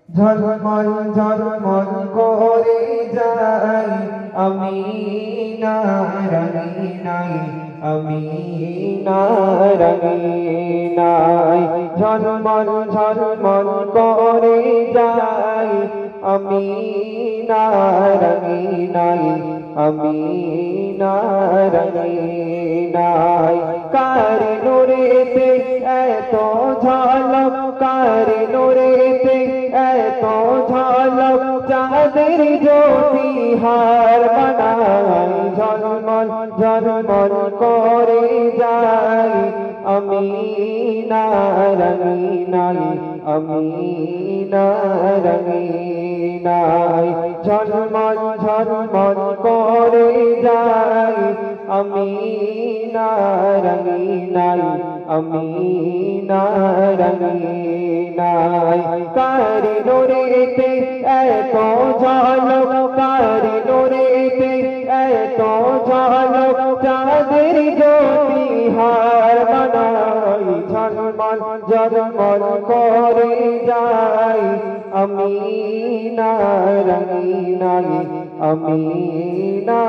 ঝলমল ঝলমল করে যাই আমিনা রঙিনায় আমিনা রঙিনায় ঝলমল ঝলমল করে যাই আমিনা রঙিনায় আমিনা রঙিনায় কার নূরেতে এত ঝলক কার নূরেতে এত ঝলক চাঁদের জ্যোতি হার বানাই ঝলমল ঝলমল করে যাই আমিনা রঙিনায় আমিনা রঙিনায় ঝলমল ঝলমল করে যাই আমিনা রঙিনায় আমিনা রঙিনায় কার নূরেতে এত ঝলক কার নূরেতে এত ঝলক চাঁদের জ্যোতি হার বানাই ঝলমল ঝলমল করে যাই আমিনা রঙিনায় আমিনা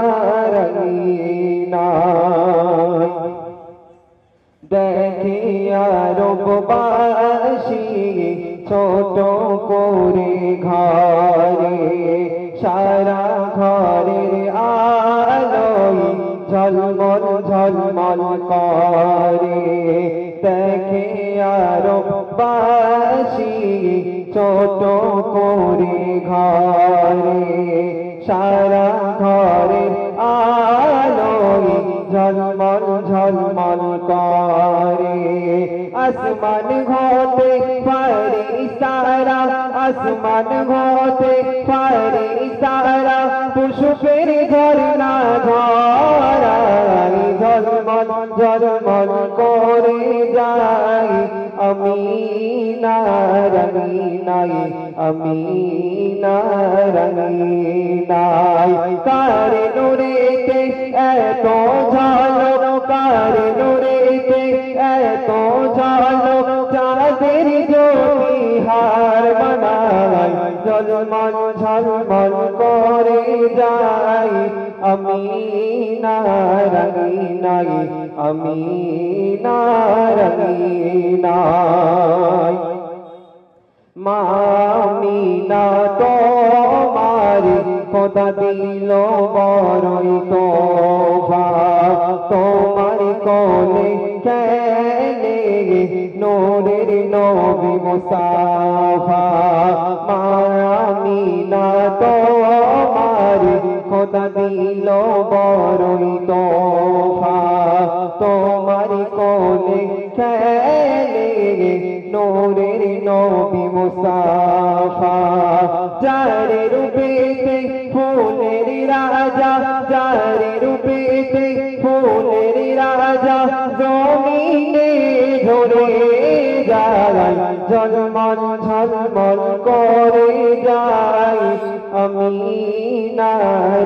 রঙিনায় দেখে আরববাসী ছোট করে ঘরে সারা ঘরের আলোয় ঝলমল ঝলমল করে দেখে আরববাসী ছোট করে ঘরে সারা ঘরের আলোয় ঝলমল ঝলমল করে আসমান হতে ফেরেশতারা আসমান হতে ফেরেশতারা পুষ্পের ঝরনা ঝরায় ঝলমল ঝলমল করে যায় আমিনা রঙিনায় আমিনা রঙিনায় কার নূরেতে এত ঝলক কার নূরেতে এত ঝলক চাঁদের জ্যোতি হার বানাই ঝলমল ঝলমল করে যাই আমিনা রঙিনায় আমিনা রঙিনায় মা আমিনা তোমার খোদা দিল বড়ই তোফা তোমার কোলে খেলে নূরের নবী মুস্তাফা মা আমিনা তোমার খোদা দিল বড়ই তোফা তোমার কোলে খেলে নূরের নবী মুস্তাফা যার রূপেতে ফুলের রাজা যার রূপেতে ফুলের রাজা জমিনে ঝরে যায় ঝলমল ঝলমল করে যায় আমিনা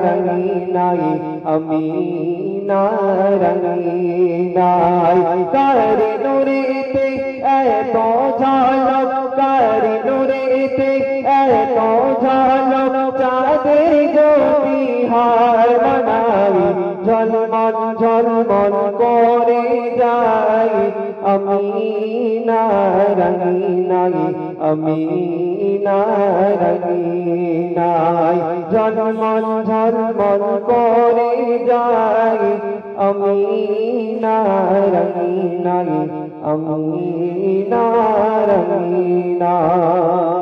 রঙিনায় আমিনা রঙিনায় কার নূরেতে এত ঝলক কার নূরেতে এত ঝলক চাঁদের জ্যোতি হার বানাই ঝলমল ঝলমল করে যাই আমিনা রঙিনায় আমিনা রঙিনায় ঝলমল ঝলমল করে যাই আমিনা রঙিনায় আমিনা রঙিনায়।